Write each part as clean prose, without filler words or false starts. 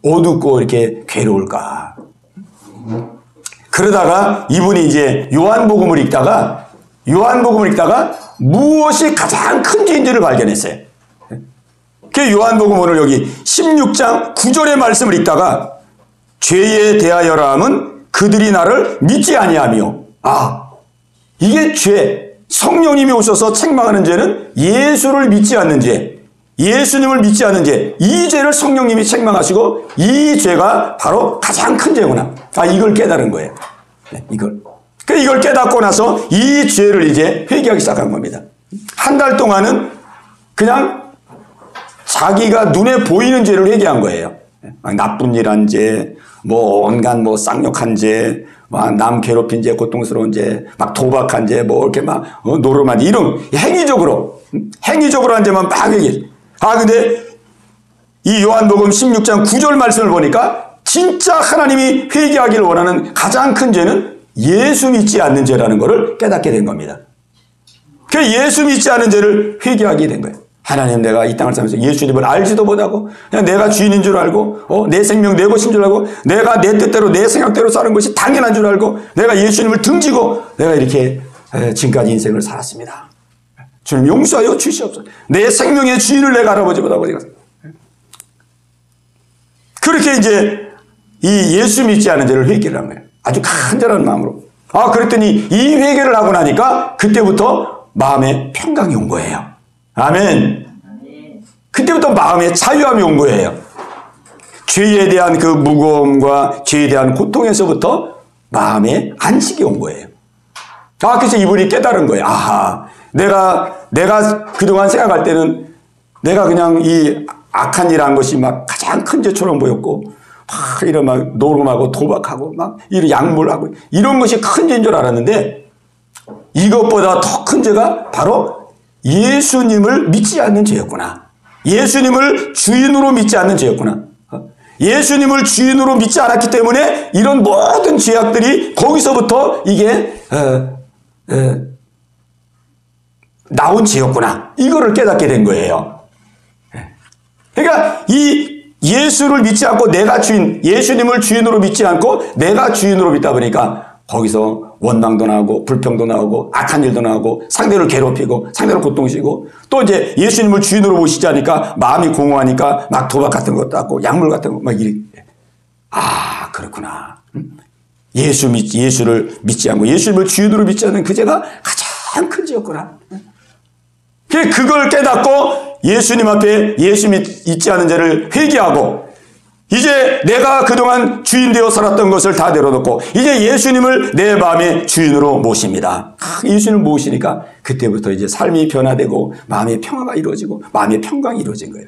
어둡고 이렇게 괴로울까? 그러다가 이분이 이제 요한복음을 읽다가 무엇이 가장 큰 죄인지를 발견했어요. 그 요한복음 오늘 여기 16장 9절의 말씀을 읽다가 죄에 대하여라 함은 그들이 나를 믿지 아니하며, 이게 죄, 성령님이 오셔서 책망하는 죄는 예수를 믿지 않는 죄, 예수님을 믿지 않는 죄, 이 죄를 성령님이 책망하시고 이 죄가 바로 가장 큰 죄구나. 이걸 깨달은 거예요. 이걸 깨닫고 나서 이 죄를 이제 회개하기 시작한 겁니다. 한 달 동안은 그냥 자기가 눈에 보이는 죄를 회개한 거예요. 나쁜 일 한 죄, 온갖 쌍욕한 죄, 남 괴롭힌 죄, 고통스러운 죄, 도박한 죄, 이렇게 노름한 죄, 이런 행위적으로 한 죄만 얘기해. 근데 이 요한복음 16장 9절 말씀을 보니까 진짜 하나님이 회개하기를 원하는 가장 큰 죄는 예수 믿지 않는 죄라는 것을 깨닫게 된 겁니다. 그 예수 믿지 않는 죄를 회개하게 된 거예요. 하나님, 내가 이 땅을 살면서 예수님을 알지도 못하고 그냥 내가 주인인 줄 알고 내 생명 내 것인 줄 알고 내가 내 뜻대로 내 생각대로 사는 것이 당연한 줄 알고 내가 예수님을 등지고 내가 이렇게 지금까지 인생을 살았습니다. 주님 용서하여 주시옵소서. 내 생명의 주인을 내가 알아보지 못하고 제가 그렇게 이제 이 예수 믿지 않은 죄를 회개를 한 거예요. 아주 간절한 마음으로. 그랬더니 이 회개를 하고 나니까 그때부터 마음에 평강이 온 거예요. 아멘. 그때부터 마음에 자유함이 온 거예요. 죄에 대한 그 무거움과 죄에 대한 고통에서부터 마음에 안식이 온 거예요. 그래서 이분이 깨달은 거예요. 내가 그동안 생각할 때는 내가 그냥 이 악한 일 한 것이 가장 큰 죄처럼 보였고, 이런 노름하고 도박하고 이런 약물하고 이런 것이 큰 죄인 줄 알았는데, 이것보다 더 큰 죄가 바로 예수님을 믿지 않는 죄였구나. 예수님을 주인으로 믿지 않는 죄였구나. 예수님을 주인으로 믿지 않았기 때문에 이런 모든 죄악들이 거기서부터 이게 나온 죄였구나. 이거를 깨닫게 된 거예요. 그러니까 이 예수를 믿지 않고 내가 예수님을 주인으로 믿지 않고 내가 주인으로 믿다 보니까 거기서 원망도 나오고 불평도 나오고 악한 일도 나오고 상대를 괴롭히고 상대를 고통시키고 또 이제 예수님을 주인으로 모시지 않으니까 마음이 공허하니까 도박 같은 것도 하고 약물 같은 거 이래. 그렇구나. 예수를 믿지 않고 예수님을 주인으로 믿지 않는 그 죄가 가장 큰 죄였구나. 그걸 깨닫고 예수님 앞에 예수 믿지 않은 죄를 회개하고 이제 내가 그동안 주인 되어 살았던 것을 다 내려놓고 이제 예수님을 내 마음의 주인으로 모십니다. 예수님을 모시니까 그때부터 이제 삶이 변화되고 마음의 평화가 이루어지고 마음의 평강이 이루어진 거예요.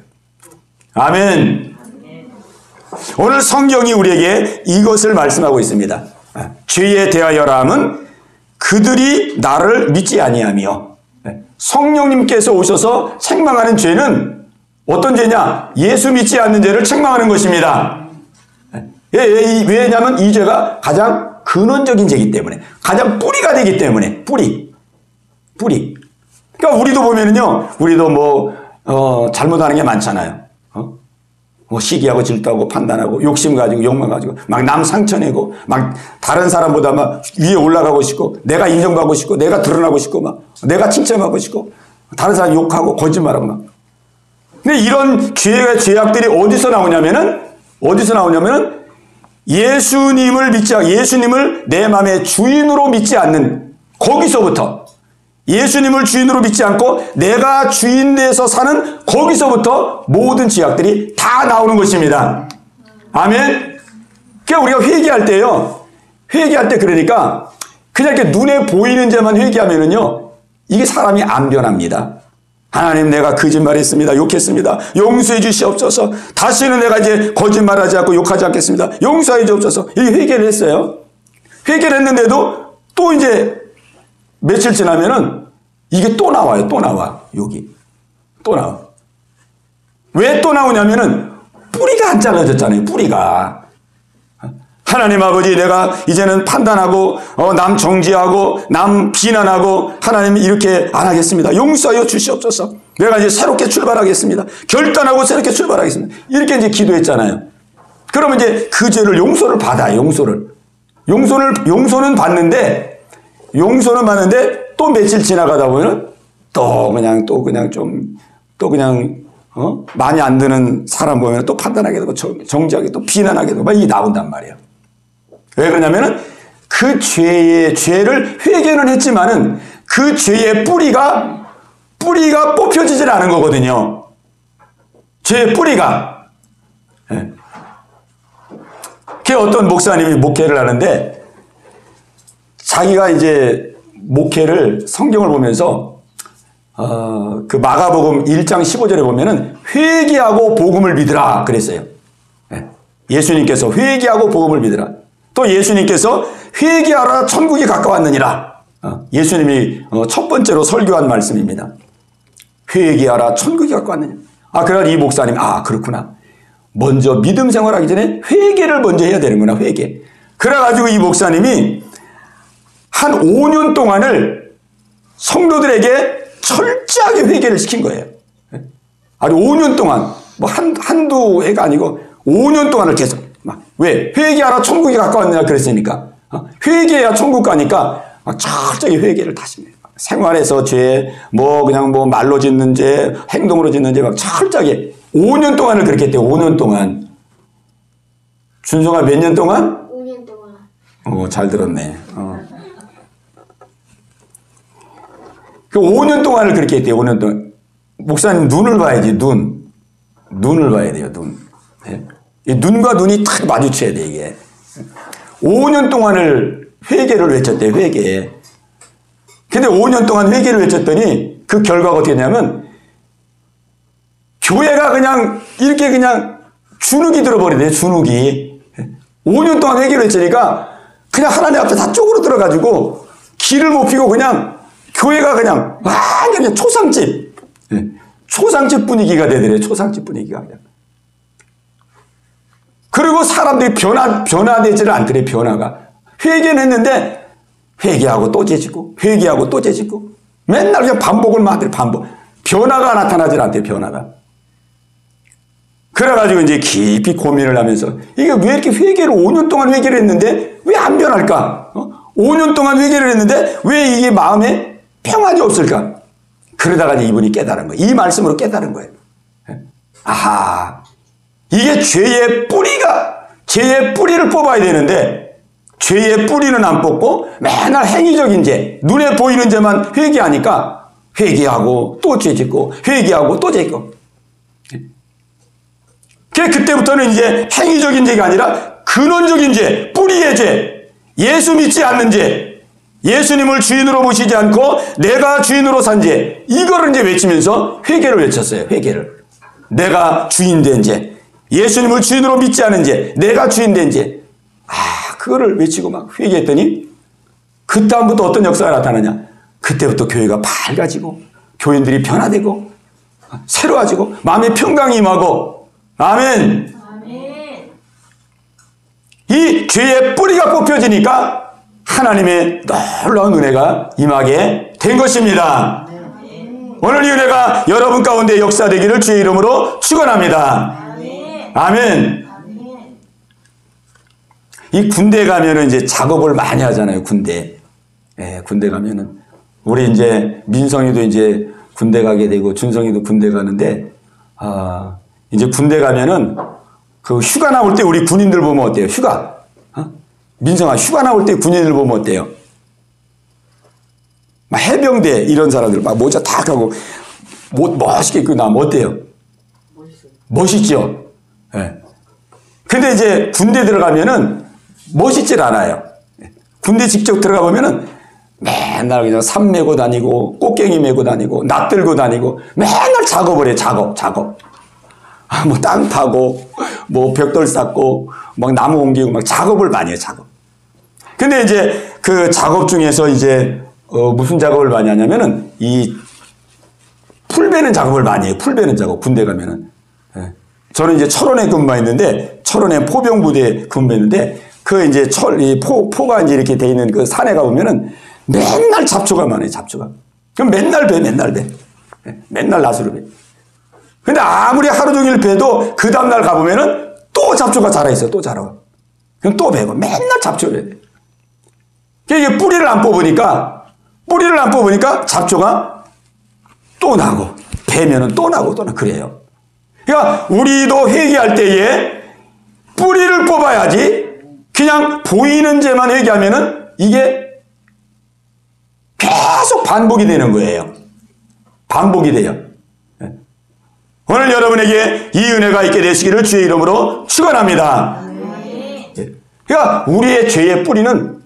아멘. 오늘 성경이 우리에게 이것을 말씀하고 있습니다. 죄에 대하여라 함은 그들이 나를 믿지 아니하며, 성령님께서 오셔서 책망하는 죄는 어떤 죄냐? 예수 믿지 않는 죄를 책망하는 것입니다. 왜냐하면 이 죄가 가장 근원적인 죄이기 때문에, 가장 뿌리가 되기 때문에, 뿌리. 그러니까 우리도 보면은요, 우리도 잘못하는 게 많잖아요. 시기하고 질투하고 판단하고 욕심 가지고 욕망 가지고 남 상처내고 다른 사람보다 위에 올라가고 싶고 내가 인정받고 싶고 내가 드러나고 싶고 내가 칭찬받고 싶고 다른 사람 욕하고 거짓말하고 근데 이런 죄악들이 어디서 나오냐면은 예수님을 내 마음의 주인으로 믿지 않는 거기서부터, 예수님을 주인으로 믿지 않고 내가 주인 돼서 사는 거기서부터 모든 죄악들이 다 나오는 것입니다. 아멘. 그러니까 우리가 회개할 때 그러니까 그냥 이렇게 눈에 보이는 죄만 회개하면은요, 이게 사람이 안 변합니다. 하나님, 내가 거짓말했습니다. 욕했습니다. 용서해 주시옵소서. 다시는 내가 이제 거짓말하지 않고 욕하지 않겠습니다. 용서해 주옵소서. 이 회개를 했어요. 회개를 했는데도 또 이제 며칠 지나면은 이게 또 나와요. 여기. 또 나와. 왜 또 나오냐면은 뿌리가 안 잘라졌잖아요. 뿌리가. 하나님 아버지, 내가 이제는 판단하고 남 정죄하고 남 비난하고 하나님 이렇게 안 하겠습니다. 용서하여 주시옵소서. 내가 이제 새롭게 출발하겠습니다. 결단하고 새롭게 출발하겠습니다. 이렇게 이제 기도했잖아요. 그러면 이제 그 죄를 용서를 받아요. 용서는 받는데 또 며칠 지나가다 보면 또 그냥 많이 안 드는 사람 보면 또 판단하게 되고 정지하게 또 비난하게 되고 막 이게 나온단 말이에요. 왜 그러냐면은 그 죄를 회개는 했지만은 그 죄의 뿌리가 뽑혀지질 않은 거거든요. 죄의 뿌리가. 예. 그 어떤 목사님이 목회를 하는데 자기가 이제 목회를 성경을 보면서 그 마가복음 1장 15절에 보면은 회개하고 복음을 믿으라 그랬어요. 예. 예수님께서 회개하고 복음을 믿으라. 또 예수님께서 회개하라 천국이 가까웠느니라. 예수님이 첫 번째로 설교한 말씀입니다. 회개하라 천국이 가까웠느니라. 그러나 이 목사님 그렇구나. 먼저 믿음 생활하기 전에 회개를 먼저 해야 되는구나. 회개. 그래가지고 이 목사님이 한 5년 동안을 성도들에게 철저하게 회개를 시킨 거예요. 아니 5년 동안 한두 해가 아니고 5년 동안을 계속 왜? 회개하라 천국이 가까웠느냐 그랬으니까 회개해야 천국 가니까 철저하게 회개를 다시 해요. 생활에서 죄, 말로 짓는 죄, 행동으로 짓는 죄 철저하게 5년 동안을 그렇게 했대요. 5년 동안. 준성아 몇 년 동안? 5년 동안. 잘 들었네. 그 5년 동안을 그렇게 했대요. 5년 동안. 목사님 눈을 봐야지. 눈을 봐야 돼요. 눈. 네? 이 눈과 눈이 탁 마주쳐야 돼 이게. 5년 동안을 회개를 외쳤대요. 회개. 근데 5년 동안 회개를 외쳤더니 그 결과가 어떻게 되냐면 교회가 그냥 이렇게 그냥 주눅이 들어버리대요. 주눅이. 5년 동안 회개를 외치니까 그냥 하나님 앞에 다 쪼그러들어가지고 길을 못 피고 그냥 교회가 그냥 완전히 초상집 분위기가 되더래요. 초상집 분위기가 그냥. 그리고 사람들이 변화되지를 않더래. 변화가. 회개는 했는데 회개하고 또 죄짓고 회개하고 또 죄짓고 맨날 그냥 반복을 하더래. 반복. 변화가 나타나질 않대요. 변화가. 그래가지고 이제 깊이 고민을 하면서 이게 왜 이렇게 회개를 5년 동안 회개를 했는데 왜 안 변할까? 5년 동안 회개를 했는데 왜 이게 마음에 평안이 없을까? 그러다가 이제 이분이 깨달은 거예요. 이 말씀으로 깨달은 거예요. 이게 죄의 뿌리를 뽑아야 되는데 죄의 뿌리는 안 뽑고 맨날 행위적인 죄, 눈에 보이는 죄만 회개하니까 회개하고 또 죄 짓고 회개하고 또 죄 짓고. 그때부터는 이제 행위적인 죄가 아니라 근원적인 죄, 뿌리의 죄, 예수 믿지 않는 죄, 예수님을 주인으로 모시지 않고 내가 주인으로 산 죄, 이거를 이제 외치면서 회개를 외쳤어요. 회개를. 내가 주인 된 죄. 예수님을 주인으로 믿지 않은 죄, 내가 주인 된 죄. 그거를 외치고 막 회개했더니 그다음부터 어떤 역사가 나타나냐. 그때부터 교회가 밝아지고 교인들이 변화되고 새로워지고 마음의 평강이 임하고. 아멘. 이 죄의 뿌리가 뽑혀지니까 하나님의 놀라운 은혜가 임하게 된 것입니다. 오늘 이 은혜가 여러분 가운데 역사되기를 주의 이름으로 축원합니다. 아멘. 이 군대 가면은 이제 작업을 많이 하잖아요. 군대. 군대 가면은 우리 이제 민성이도 이제 군대 가게 되고 준성이도 군대 가는데 이제 군대 가면은 그 휴가 나올 때 우리 군인들 보면 어때요? 휴가. 민성아 휴가 나올 때 군인들 보면 어때요? 막 해병대 이런 사람들 막 모자 탁 하고 멋있게 입고 나면 어때요? 멋있죠. 근데 이제 군대 들어가면은 멋있질 않아요. 군대 직접 들어가 보면은 맨날 그냥 산 메고 다니고 꽃갱이 메고 다니고 낫 들고 다니고 맨날 작업을 해. 작업. 뭐 땅 파고 뭐 벽돌 쌓고 막 나무 옮기고 막 작업을 많이 해요. 작업. 근데 이제 그 작업 중에서 이제 무슨 작업을 많이 하냐면은 이 풀 베는 작업을 많이 해요. 풀 베는 작업. 군대 가면은. 저는 이제 철원에 근무했는데 철원에 포병부대에 근무했는데 그 이제 포가 이제 이렇게 돼 있는 그 산에 가보면은 맨날 잡초가 많아요. 잡초가. 그럼 맨날 배. 맨날 낫으로 배. 근데 아무리 하루 종일 배도 그 다음날 가보면은 또 잡초가 자라있어요. 또 자라. 그럼 또 베고 맨날 잡초를 돼. 이게 뿌리를 안 뽑으니까 잡초가 또 나고 베면은 또 나고 또 나고 그래요. 그러니까 우리도 회개할 때에 뿌리를 뽑아야지 그냥 보이는 죄만 회개하면은 이게 계속 반복이 되는 거예요. 반복이 돼요. 오늘 여러분에게 이 은혜가 있게 되시기를 주의 이름으로 축원합니다. 그러니까 우리의 죄의 뿌리는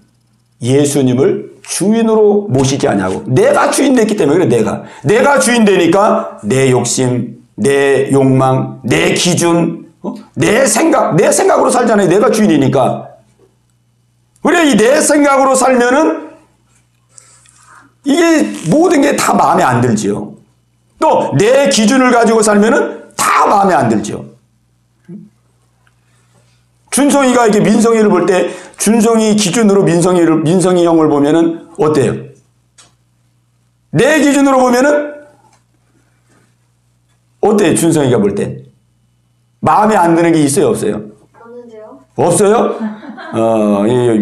예수님을 주인으로 모시지 않냐고. 내가 주인 됐기 때문에 그래. 내가 주인 되니까 내 욕심, 내 욕망, 내 기준, 내 생각으로 살잖아요. 내가 주인이니까. 그래, 이 내 생각으로 살면은 이게 모든 게 다 마음에 안 들지요. 또 내 기준을 가지고 살면은 다 마음에 안 들지요. 준성이가 이렇게 민성이를 볼 때 준성이 기준으로 민성이 형을 보면은 어때요? 내 기준으로 보면은 어때요? 준성이가 볼 때 마음에 안 드는 게 있어요, 없어요? 없는데요? 없어요?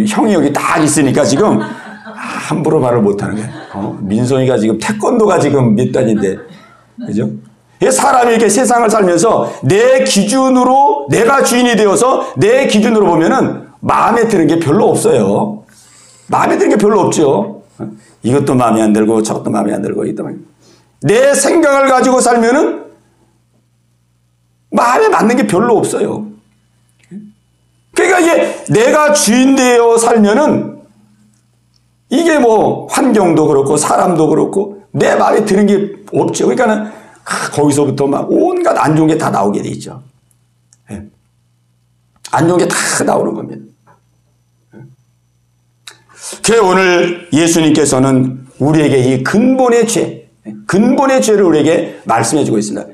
형이 여기 딱 있으니까 지금 함부로 말을 못하는 거예요. 민성이가 지금 태권도가 지금 몇 단인데, 그죠? 사람이 이렇게 세상을 살면서 내 기준으로 내가 주인이 되어서 내 기준으로 보면은 마음에 드는 게 별로 없어요. 마음에 드는 게 별로 없죠. 이것도 마음에 안 들고 저것도 마음에 안 들고 내 생각을 가지고 살면은 마음에 맞는 게 별로 없어요. 그러니까 이게 내가 주인 되어 살면은 이게 뭐 환경도 그렇고 사람도 그렇고 내 마음에 드는 게 없죠. 그러니까는 거기서부터 막 온갖 안 좋은 게 다 나오게 돼 있죠. 안 좋은 게 다 나오는 겁니다. 그래서 오늘 예수님께서는 우리에게 이 근본의 죄를 우리에게 말씀해 주고 있습니다.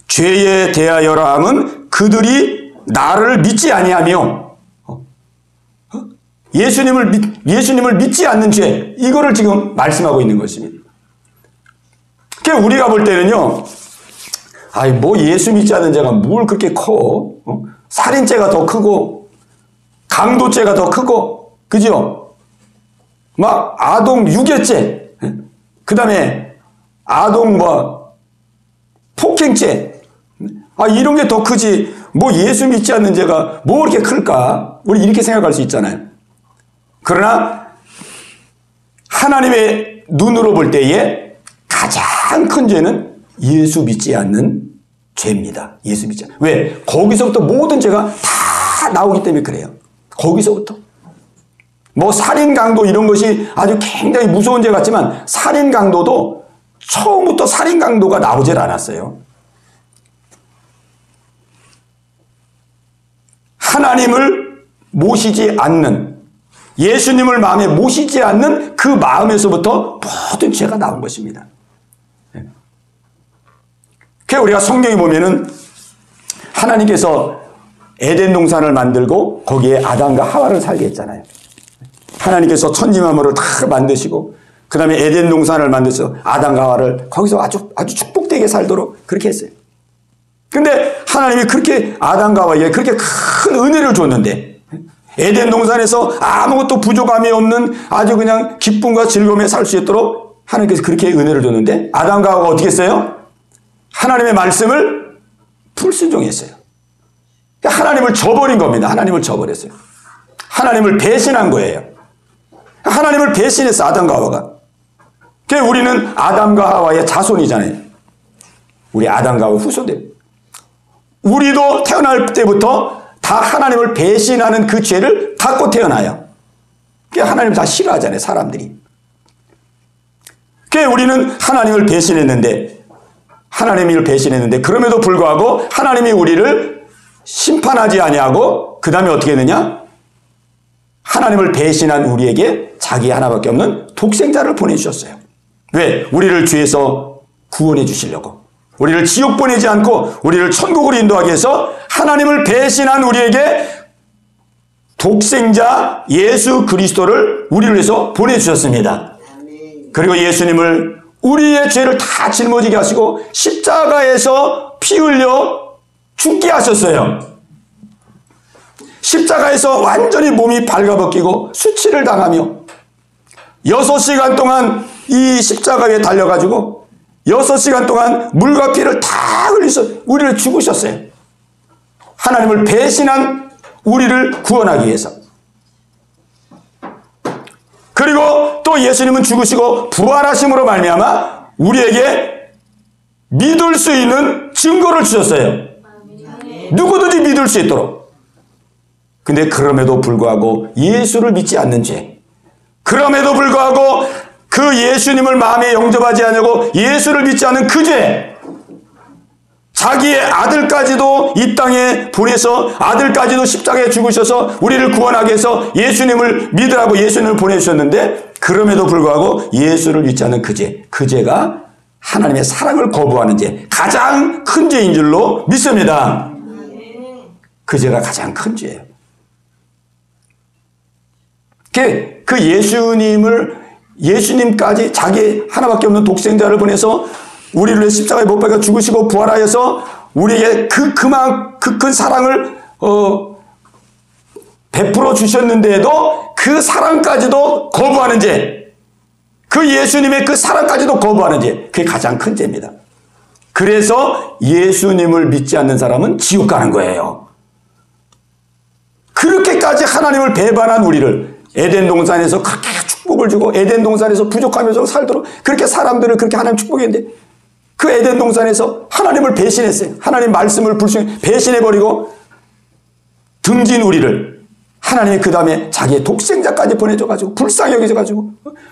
죄에 대하여라 함은 그들이 나를 믿지 아니하며 예수님을 믿지 않는 죄, 이거를 지금 말씀하고 있는 것입니다. 그러니까 우리가 볼 때는요, 뭐 예수 믿지 않는 죄가 뭘 그렇게 커? 살인죄가 더 크고, 강도죄가 더 크고, 그죠? 막 아동 유괴죄, 그 다음에 아동 폭행죄, 이런 게 더 크지, 예수 믿지 않는 죄가 뭐 이렇게 클까? 우리 이렇게 생각할 수 있잖아요. 그러나 하나님의 눈으로 볼 때에 가장 큰 죄는 예수 믿지 않는 죄입니다. 예수 믿지 않는. 왜? 거기서부터 모든 죄가 다 나오기 때문에 그래요. 거기서부터. 살인, 강도 이런 것이 아주 굉장히 무서운 죄 같지만 살인, 강도도 처음부터 살인, 강도가 나오질 않았어요. 하나님을 모시지 않는, 예수님을 마음에 모시지 않는 그 마음에서부터 모든 죄가 나온 것입니다. 그래서 우리가 성경에 보면은 하나님께서 에덴 동산을 만들고 거기에 아담과 하와를 살게 했잖아요. 하나님께서 천지만물을 다 만드시고 그 다음에 에덴 동산을 만드셔서 아담과 하와를 거기서 아주 축복되게 살도록 그렇게 했어요. 근데 하나님이 그렇게 아담과 하와에게 그렇게 큰 은혜를 줬는데 에덴 동산에서 아무것도 부족함이 없는 아주 그냥 기쁨과 즐거움에 살 수 있도록 하나님께서 그렇게 은혜를 줬는데 아담과 하와가 어떻게 했어요? 하나님의 말씀을 불순종했어요. 하나님을 저버린 겁니다. 하나님을 저버렸어요. 하나님을 배신한 거예요. 하나님을 배신했어, 아담과 하와가. 그래서 우리는 아담과 하와의 자손이잖아요. 우리 아담과 하와 후손들. 우리도 태어날 때부터 다 하나님을 배신하는 그 죄를 갖고 태어나요. 그러니까 하나님 다 싫어하잖아요, 사람들이. 그러니까 우리는 하나님을 배신했는데 그럼에도 불구하고 하나님이 우리를 심판하지 아니하고 그 다음에 어떻게 했느냐? 하나님을 배신한 우리에게 자기 하나밖에 없는 독생자를 보내주셨어요. 왜? 우리를 죄에서 구원해 주시려고. 우리를 지옥 보내지 않고 우리를 천국으로 인도하기 위해서 하나님을 배신한 우리에게 독생자 예수 그리스도를 우리를 위해서 보내주셨습니다. 그리고 예수님을 우리의 죄를 다 짊어지게 하시고 십자가에서 피 흘려 죽게 하셨어요. 십자가에서 완전히 몸이 발가벗기고 수치를 당하며 6시간 동안 이 십자가 위에 달려가지고 6시간 동안 물과 피를 다 흘리셔 우리를 죽으셨어요. 하나님을 배신한 우리를 구원하기 위해서. 그리고 또 예수님은 죽으시고 부활하심으로 말미암아 우리에게 믿을 수 있는 증거를 주셨어요. 누구든지 믿을 수 있도록. 근데 그럼에도 불구하고 예수를 믿지 않는 죄, 그럼에도 불구하고 그 예수님을 마음에 영접하지 않고 예수를 믿지 않는 그 죄, 자기의 아들까지도 이 땅에 보내서 아들까지도 십자가에 죽으셔서 우리를 구원하기 위해서 예수님을 믿으라고 예수님을 보내주셨는데 그럼에도 불구하고 예수를 믿지 않는 그 죄, 그 죄가 하나님의 사랑을 거부하는 죄, 가장 큰 죄인 줄로 믿습니다. 그 죄가 가장 큰 죄예요. 그 예수님까지 자기 하나밖에 없는 독생자를 보내서 우리를 십자가에 못 박아 죽으시고 부활하여서 우리에게 그 큰 사랑을 베풀어 주셨는데도 그 사랑까지도 거부하는 죄, 그 예수님의 그 사랑까지도 거부하는 죄, 그게 가장 큰 죄입니다. 그래서 예수님을 믿지 않는 사람은 지옥 가는 거예요. 그렇게까지 하나님을 배반한 우리를 에덴 동산에서 그렇게 축복을 주고 에덴 동산에서 부족하면서 살도록 그렇게 사람들을 그렇게 하나님 축복했는데 그 에덴 동산에서 하나님을 배신했어요. 하나님 말씀을 배신해버리고 등진 우리를 하나님이 그 다음에 자기의 독생자까지 보내줘가지고 불쌍히 여기셔가지고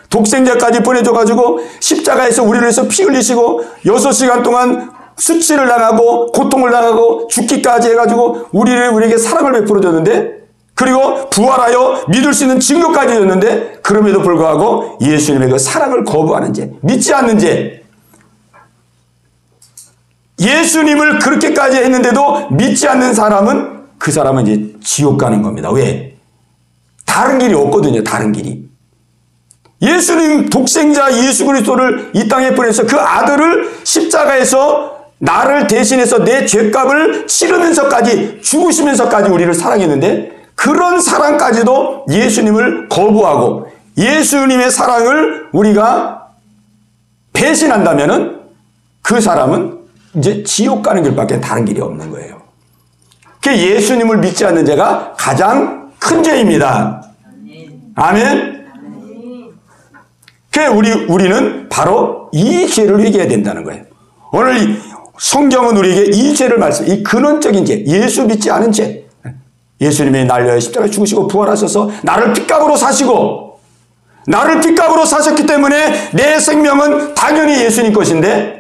독생자까지 보내줘가지고 십자가에서 우리를 위해서 피 흘리시고 6시간 동안 수치를 당하고 고통을 당하고 죽기까지 해가지고 우리에게 사랑을 베풀어줬는데 그리고 부활하여 믿을 수 있는 증거까지 줬는데 그럼에도 불구하고 예수님의 그 사랑을 거부하는 죄, 믿지 않는 죄, 예수님을 그렇게까지 했는데도 믿지 않는 사람은 그 사람은 이제 지옥 가는 겁니다. 왜? 다른 길이 없거든요. 다른 길이. 예수님 독생자 예수 그리스도를 이 땅에 보내서 그 아들을 십자가에서 나를 대신해서 내 죄값을 치르면서까지 죽으시면서까지 우리를 사랑했는데 그런 사랑까지도 예수님을 거부하고 예수님의 사랑을 우리가 배신한다면은 그 사람은 이제 지옥 가는 길밖에 다른 길이 없는 거예요. 그 예수님을 믿지 않는 죄가 가장 큰 죄입니다. 아멘. 그 우리는 바로 이 죄를 회개해야 된다는 거예요. 오늘 성경은 우리에게 이 죄를 이 근원적인 죄, 예수 믿지 않은 죄. 예수님이 날려 십자가에 죽으시고 부활하셔서 나를 핏값으로 사시고 나를 핏값으로 사셨기 때문에 내 생명은 당연히 예수님 것인데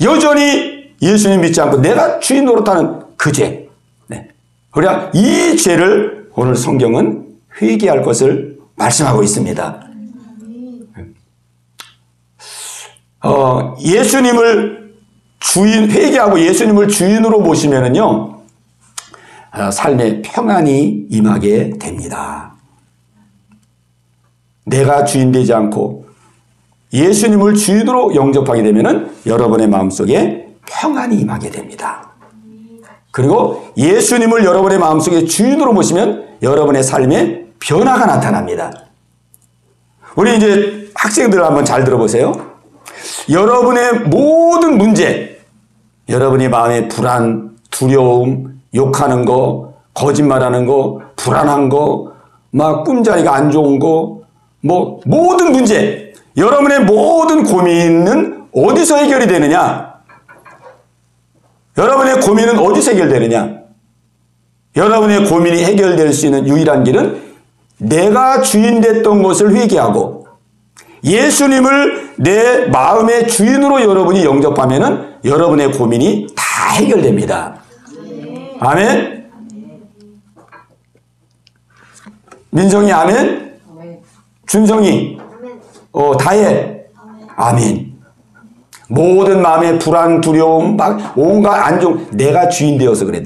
여전히 예수님 믿지 않고 내가 주인 노릇하는 그 죄. 네. 그러나 이 죄를 오늘 성경은 회개할 것을 말씀하고 있습니다. 예수님을 회개하고 예수님을 주인으로 모시면은요, 삶에 평안이 임하게 됩니다. 내가 주인 되지 않고 예수님을 주인으로 영접하게 되면은 여러분의 마음속에 평안이 임하게 됩니다. 그리고 예수님을 여러분의 마음속에 주인으로 모시면 여러분의 삶에 변화가 나타납니다. 우리 이제 학생들 한번 잘 들어보세요. 여러분의 모든 문제, 여러분이 마음에 불안, 두려움, 욕하는 거, 거짓말하는 거, 불안한 거, 막 꿈자리가 안 좋은 거, 뭐 모든 문제, 여러분의 모든 고민은 어디서 해결이 되느냐? 여러분의 고민은 어디서 해결되느냐? 여러분의 고민이 해결될 수 있는 유일한 길은 내가 주인 됐던 것을 회개하고 예수님을 내 마음의 주인으로 여러분이 영접하면은 여러분의 고민이 다 해결됩니다. 아멘. 민성이 아멘. 준성이 다해 아멘. 모든 마음의 불안, 두려움, 막 온갖 안 좋은 내가 주인 되어서 그래.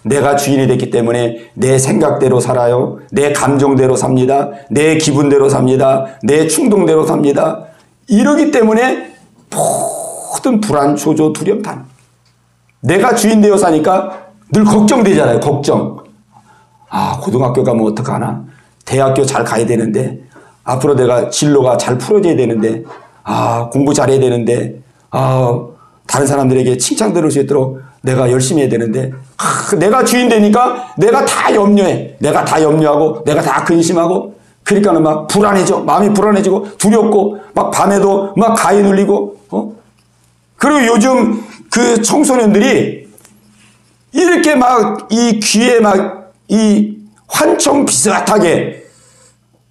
내가 주인이 됐기 때문에 내 생각대로 살아요. 내 감정대로 삽니다. 내 기분대로 삽니다. 내 충동대로 삽니다. 이러기 때문에 모든 불안, 초조, 두려움 다 내가 주인 되어 사니까 늘 걱정되잖아요. 걱정. 아, 고등학교 가면 어떡하나? 대학교 잘 가야 되는데, 앞으로 내가 진로가 잘 풀어져야 되는데, 아, 공부 잘해야 되는데, 아, 다른 사람들에게 칭찬 들을 수 있도록 내가 열심히 해야 되는데, 아, 내가 주인 되니까 내가 다 염려해. 내가 다 염려하고, 내가 다 근심하고, 그러니까는 막 불안해져. 마음이 불안해지고, 두렵고, 막 밤에도 막 가위 눌리고, 그리고 요즘 그 청소년들이 이렇게 막 이 귀에 막 이 환청 비슷하게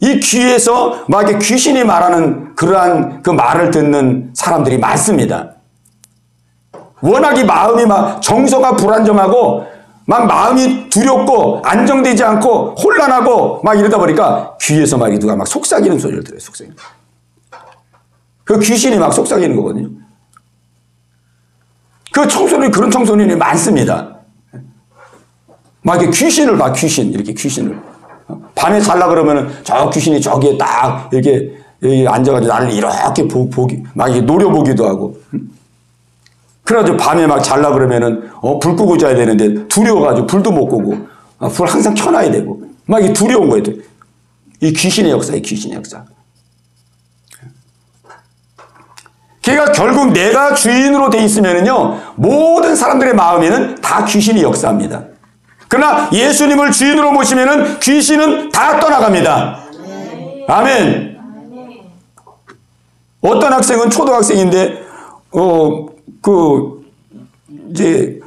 이 귀에서 막 이렇게 귀신이 말하는 그러한 그 말을 듣는 사람들이 많습니다. 워낙 이 마음이 막 정서가 불안정하고 막 마음이 두렵고 안정되지 않고 혼란하고 막 이러다 보니까 귀에서 막 누가 막 속삭이는 소리를 들어요. 속삭이는. 그 귀신이 막 속삭이는 거거든요. 그 청소년이 그런 청소년이 많습니다. 막 이렇게 귀신을 봐, 귀신. 이렇게 귀신을. 밤에 잘라 그러면은 저 귀신이 저기에 딱 이렇게 앉아가지고 나를 이렇게 보기, 막 이렇게 노려보기도 하고. 그래가지고 밤에 막 잘라 그러면은 불 끄고 자야 되는데 두려워가지고 불도 못 끄고 불 항상 켜놔야 되고. 막 이게 두려운 거예요. 이 귀신의 역사예요, 귀신의 역사. 그러니까 결국 내가 주인으로 돼 있으면은요, 모든 사람들의 마음에는 다 귀신이 역사합니다. 그러나 예수님을 주인으로 모시면은 귀신은 다 떠나갑니다. 아멘. 어떤 학생은 초등학생인데, 이제,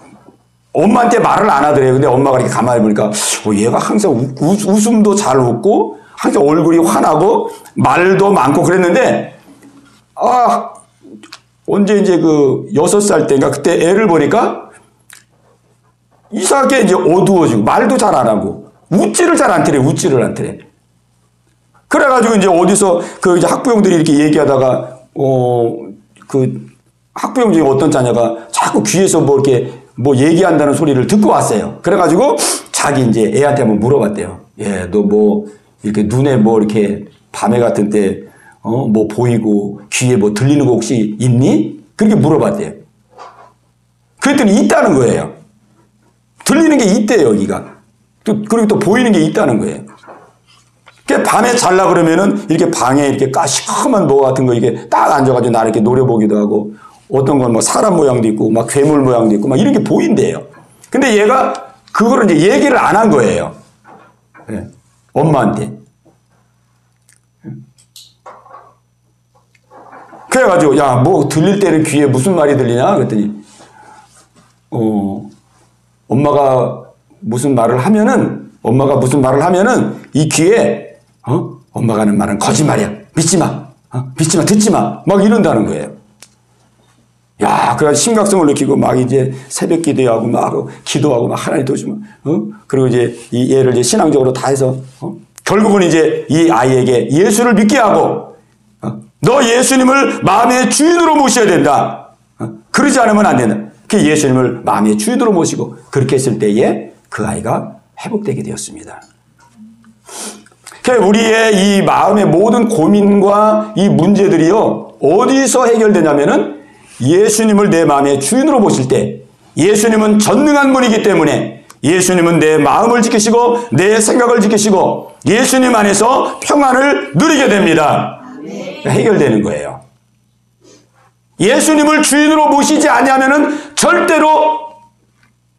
엄마한테 말을 안 하더래요. 근데 엄마가 이렇게 가만히 보니까, 얘가 항상 웃음도 잘 웃고, 항상 얼굴이 환하고, 말도 많고 그랬는데, 언제 이제 6살 때인가 그때 애를 보니까, 이상하게 이제 어두워지고, 말도 잘 안 하고, 웃지를 잘 않더래, 웃지를 않더래. 그래가지고 이제 어디서 이제 학부형들이 이렇게 얘기하다가, 학부형 중에 어떤 자녀가 자꾸 귀에서 뭐 이렇게 뭐 얘기한다는 소리를 듣고 왔어요. 그래가지고 자기 이제 애한테 한번 물어봤대요. 예, 너 뭐 이렇게 눈에 뭐 이렇게 밤에 같은 때, 뭐 보이고 귀에 뭐 들리는 거 혹시 있니? 그렇게 물어봤대요. 그랬더니 있다는 거예요. 들리는 게 있대요, 여기가. 그리고 또 보이는 게 있다는 거예요. 밤에 잘라 그러면은 이렇게 방에 이렇게 시커먼 뭐 같은 거 이게 딱 앉아가지고 나를 이렇게 노려보기도 하고 어떤 건 뭐 사람 모양도 있고 막 괴물 모양도 있고 막 이런 게 보인대요. 근데 얘가 그거를 이제 얘기를 안 한 거예요. 네. 엄마한테. 그래가지고 야, 뭐 들릴 때는 귀에 무슨 말이 들리냐? 그랬더니 엄마가 무슨 말을 하면은 이 귀에 엄마가 하는 말은 거짓말이야. 믿지 마. 믿지 마. 듣지 마. 막 이런다는 거예요. 야, 그래서 심각성을 느끼고 막 이제 새벽 기도하고 막 기도하고 막 하나님 도우시면 그리고 이제 이 얘를 이제 신앙적으로 다 해서 결국은 이제 이 아이에게 예수를 믿게 하고 너 예수님을 마음의 주인으로 모셔야 된다. 그러지 않으면 안 된다. 그 예수님을 마음의 주인으로 모시고 그렇게 했을 때에 그 아이가 회복되게 되었습니다. 우리의 이 마음의 모든 고민과 이 문제들이요, 어디서 해결되냐면은 예수님을 내 마음의 주인으로 모실 때, 예수님은 전능한 분이기 때문에 예수님은 내 마음을 지키시고 내 생각을 지키시고 예수님 안에서 평안을 누리게 됩니다. 해결되는 거예요. 예수님을 주인으로 모시지 아니하면은 절대로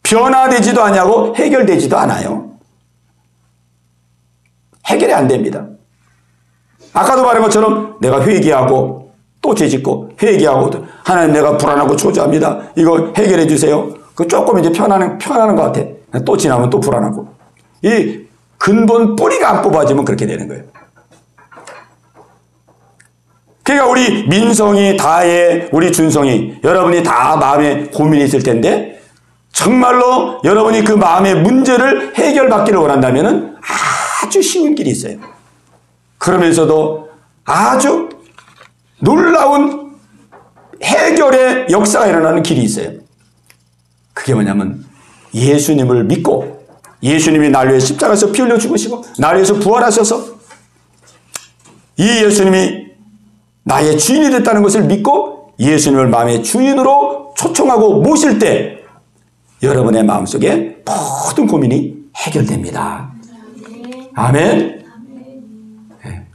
변화되지도 아니하고 해결되지도 않아요. 해결이 안 됩니다. 아까도 말한 것처럼 내가 회개하고 또 죄짓고 회개하고 하나님 내가 불안하고 초조합니다. 이거 해결해 주세요. 그 조금 이제 편안한 것 같아. 또 지나면 또 불안하고. 이 근본 뿌리가 안 뽑아지면 그렇게 되는 거예요. 그러니까 우리 민성이, 다혜, 우리 준성이 여러분이 다 마음에 고민이 있을 텐데 정말로 여러분이 그 마음의 문제를 해결받기를 원한다면 아주 쉬운 길이 있어요. 그러면서도 아주 놀라운 해결의 역사가 일어나는 길이 있어요. 그게 뭐냐면 예수님을 믿고 예수님이 날 위해 십자가에서 피 흘려 죽으시고 날 위해서 부활하셔서 이 예수님이 나의 주인이 됐다는 것을 믿고 예수님을 마음의 주인으로 초청하고 모실 때 여러분의 마음속에 모든 고민이 해결됩니다. 아멘. 네.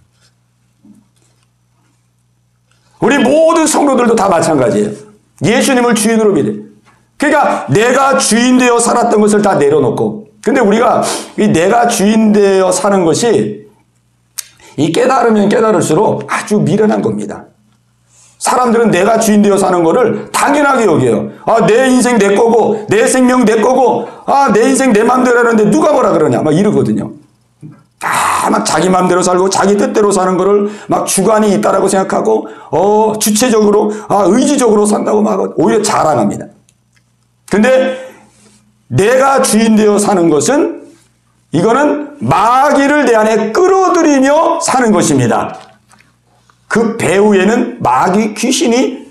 우리 모든 성도들도 다 마찬가지예요. 예수님을 주인으로 믿어요. 그러니까 내가 주인 되어 살았던 것을 다 내려놓고, 근데 우리가 이 내가 주인 되어 사는 것이 이 깨달으면 깨달을수록 아주 미련한 겁니다. 사람들은 내가 주인 되어 사는 거를 당연하게 여겨요. 아, 내 인생 내 거고, 내 생명 내 거고, 아, 내 인생 내 맘대로 하는데 누가 뭐라 그러냐, 막 이러거든요. 막 자기 맘대로 살고 자기 뜻대로 사는 거를 막 주관이 있다라고 생각하고, 주체적으로, 의지적으로 산다고 막 오히려 자랑합니다. 근데 내가 주인 되어 사는 것은 이거는 마귀를 내 안에 끌어들이며 사는 것입니다. 그 배후에는 마귀 귀신이